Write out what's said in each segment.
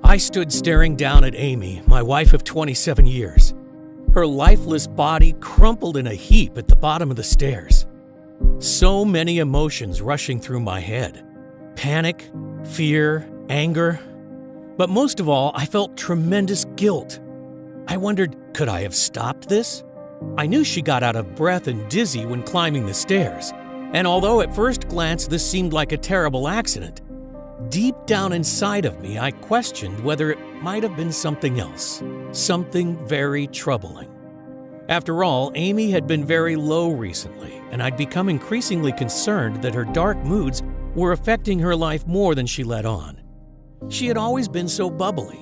I stood staring down at Amy, my wife of 27 years. Her lifeless body crumpled in a heap at the bottom of the stairs. So many emotions rushing through my head. Panic, fear, anger. But most of all, I felt tremendous guilt. I wondered, could I have stopped this? I knew she got out of breath and dizzy when climbing the stairs. And although at first glance this seemed like a terrible accident, deep down inside of me I questioned whether it might have been something else, something very troubling. After all, Amy had been very low recently, and I'd become increasingly concerned that her dark moods were affecting her life more than she let on. She had always been so bubbly.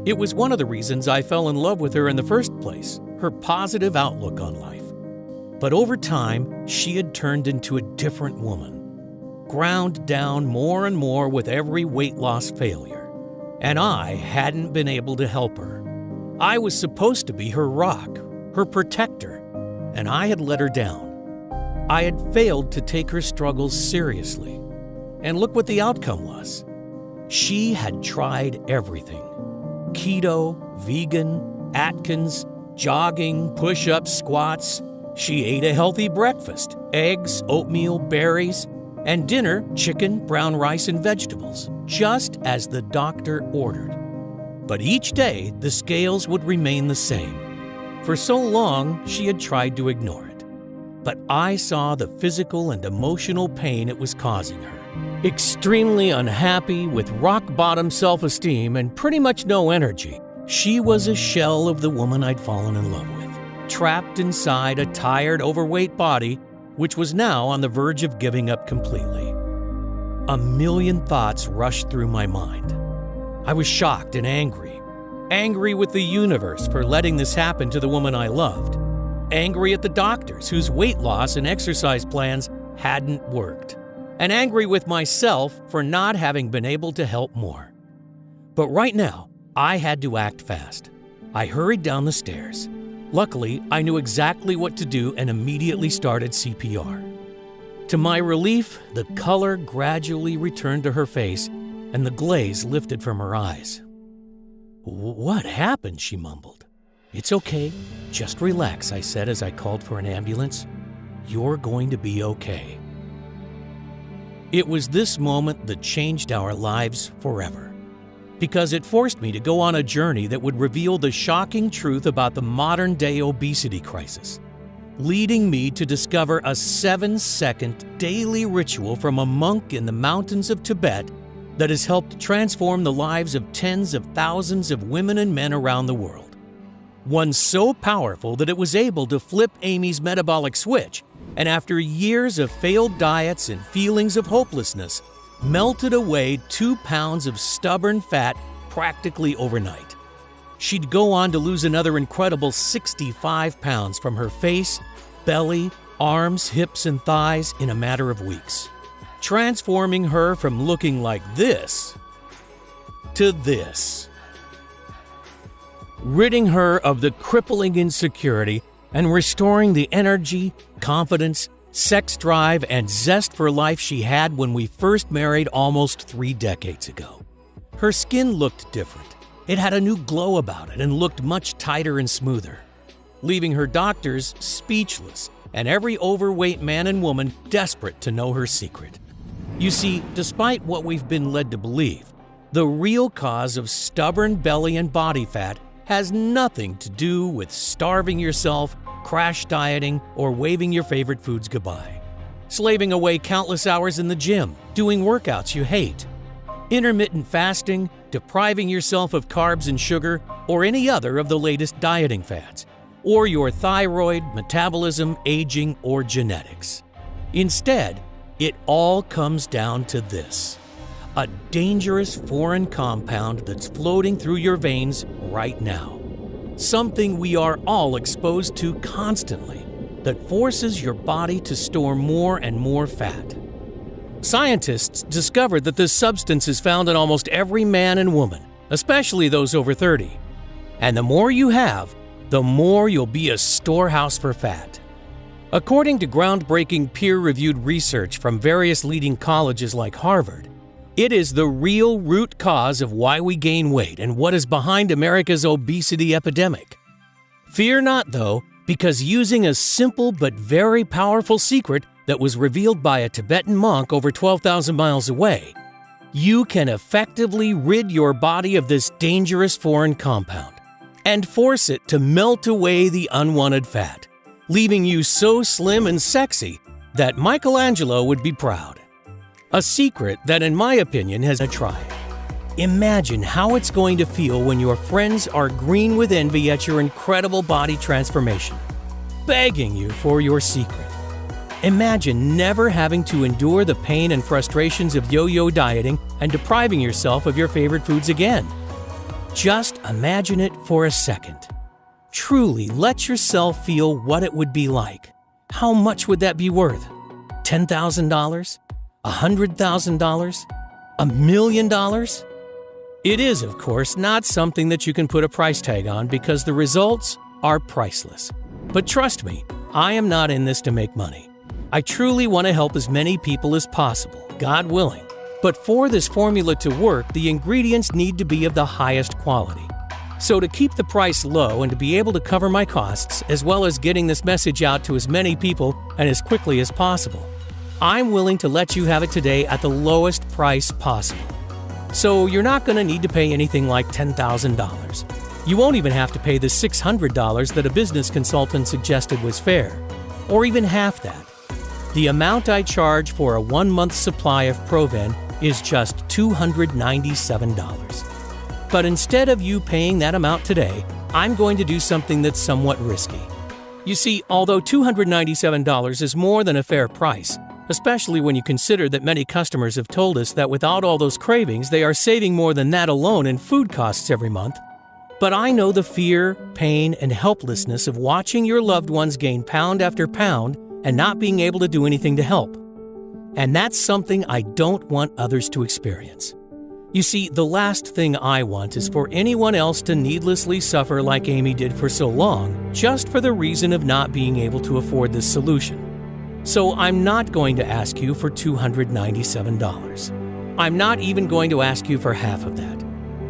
It was one of the reasons I fell in love with her in the first place, her positive outlook on life. But over time, she had turned into a different woman, ground down more and more with every weight loss failure. And I hadn't been able to help her. I was supposed to be her rock, her protector, and I had let her down. I had failed to take her struggles seriously. And look what the outcome was. She had tried everything. Keto, vegan, Atkins, jogging, push-ups, squats. She ate a healthy breakfast, eggs, oatmeal, berries, and dinner, chicken, brown rice, and vegetables, just as the doctor ordered. But each day, the scales would remain the same. For so long, she had tried to ignore it. But I saw the physical and emotional pain it was causing her. Extremely unhappy, with rock-bottom self-esteem and pretty much no energy, she was a shell of the woman I'd fallen in love with, trapped inside a tired, overweight body, which was now on the verge of giving up completely. A million thoughts rushed through my mind. I was shocked and angry. Angry with the universe for letting this happen to the woman I loved. Angry at the doctors whose weight loss and exercise plans hadn't worked. And angry with myself for not having been able to help more. But right now, I had to act fast. I hurried down the stairs. Luckily, I knew exactly what to do and immediately started CPR. To my relief, the color gradually returned to her face and the glaze lifted from her eyes. "What happened?" she mumbled. "It's okay. Just relax," I said as I called for an ambulance. "You're going to be okay." It was this moment that changed our lives forever, because it forced me to go on a journey that would reveal the shocking truth about the modern-day obesity crisis, leading me to discover a 7-second daily ritual from a monk in the mountains of Tibet that has helped transform the lives of tens of thousands of women and men around the world. One so powerful that it was able to flip Amy's metabolic switch, and after years of failed diets and feelings of hopelessness, melted away 2 pounds of stubborn fat practically overnight. She'd go on to lose another incredible 65 pounds from her face, belly, arms, hips, and thighs in a matter of weeks, transforming her from looking like this to this, ridding her of the crippling insecurity and restoring the energy, confidence, sex drive, and zest for life she had when we first married almost 3 decades ago. Her skin looked different. It had a new glow about it and looked much tighter and smoother, leaving her doctors speechless and every overweight man and woman desperate to know her secret. You see, despite what we've been led to believe, the real cause of stubborn belly and body fat has nothing to do with starving yourself, crash dieting, or waving your favorite foods goodbye, slaving away countless hours in the gym, doing workouts you hate, intermittent fasting, depriving yourself of carbs and sugar, or any other of the latest dieting fads, or your thyroid, metabolism, aging, or genetics. Instead, it all comes down to this: a dangerous foreign compound that's floating through your veins right now. Something we are all exposed to constantly that forces your body to store more and more fat. Scientists discovered that this substance is found in almost every man and woman, especially those over 30. And the more you have, the more you'll be a storehouse for fat. According to groundbreaking peer-reviewed research from various leading colleges like Harvard, It is the real root cause of why we gain weight and what is behind America's obesity epidemic. Fear not, though, because using a simple but very powerful secret that was revealed by a Tibetan monk over 12,000 miles away, you can effectively rid your body of this dangerous foreign compound and force it to melt away the unwanted fat, leaving you so slim and sexy that Michelangelo would be proud. A secret that, in my opinion, has a try. Imagine how it's going to feel when your friends are green with envy at your incredible body transformation, begging you for your secret. Imagine never having to endure the pain and frustrations of yo-yo dieting and depriving yourself of your favorite foods again. Just imagine it for a second. Truly let yourself feel what it would be like. How much would that be worth? $10,000? $100,000? $1 million? It is, of course, not something that you can put a price tag on because the results are priceless. But trust me, I am not in this to make money. I truly want to help as many people as possible, God willing. But for this formula to work, the ingredients need to be of the highest quality. So to keep the price low and to be able to cover my costs, as well as getting this message out to as many people and as quickly as possible, I'm willing to let you have it today at the lowest price possible. So you're not going to need to pay anything like $10,000. You won't even have to pay the $600 that a business consultant suggested was fair, or even half that. The amount I charge for a 1-month supply of Proven is just $297. But instead of you paying that amount today, I'm going to do something that's somewhat risky. You see, although $297 is more than a fair price, especially when you consider that many customers have told us that without all those cravings, they are saving more than that alone in food costs every month. But I know the fear, pain, and helplessness of watching your loved ones gain pound after pound and not being able to do anything to help. And that's something I don't want others to experience. You see, the last thing I want is for anyone else to needlessly suffer like Amy did for so long, just for the reason of not being able to afford this solution. So I'm not going to ask you for $297. I'm not even going to ask you for half of that.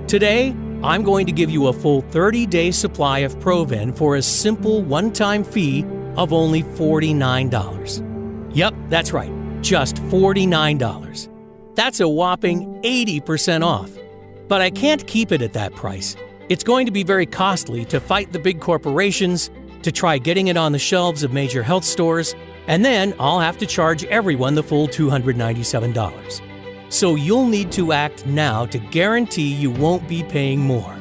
Today, I'm going to give you a full 30-day supply of Proven for a simple one-time fee of only $49. Yep, that's right, just $49. That's a whopping 80% off. But I can't keep it at that price. It's going to be very costly to fight the big corporations, to try getting it on the shelves of major health stores, and then I'll have to charge everyone the full $297. So you'll need to act now to guarantee you won't be paying more.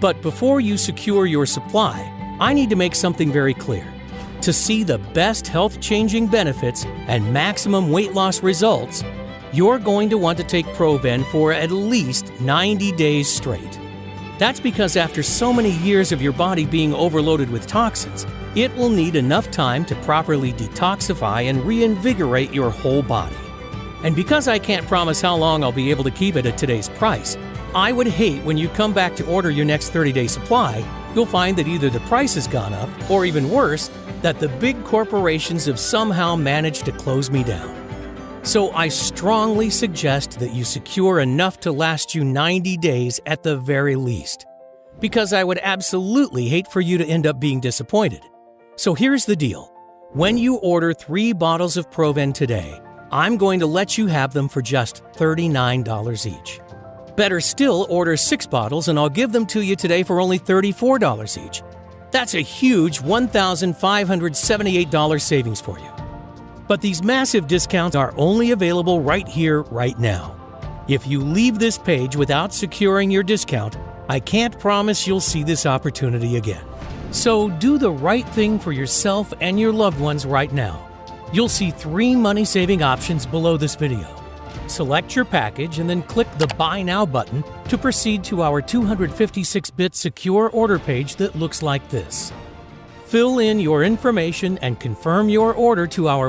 But before you secure your supply, I need to make something very clear. To see the best health-changing benefits and maximum weight loss results, you're going to want to take Proven for at least 90 days straight. That's because after so many years of your body being overloaded with toxins, it will need enough time to properly detoxify and reinvigorate your whole body. And because I can't promise how long I'll be able to keep it at today's price, I would hate when you come back to order your next 30-day supply, you'll find that either the price has gone up, or even worse, that the big corporations have somehow managed to close me down. So I strongly suggest that you secure enough to last you 90 days at the very least, because I would absolutely hate for you to end up being disappointed. So here's the deal. When you order 3 bottles of Proven today, I'm going to let you have them for just $39 each. Better still, order 6 bottles and I'll give them to you today for only $34 each. That's a huge $1,578 savings for you. But these massive discounts are only available right here, right now. If you leave this page without securing your discount, I can't promise you'll see this opportunity again. So do the right thing for yourself and your loved ones right now. You'll see 3 money-saving options below this video. Select your package and then click the Buy Now button to proceed to our 256-bit secure order page that looks like this. Fill in your information and confirm your order to our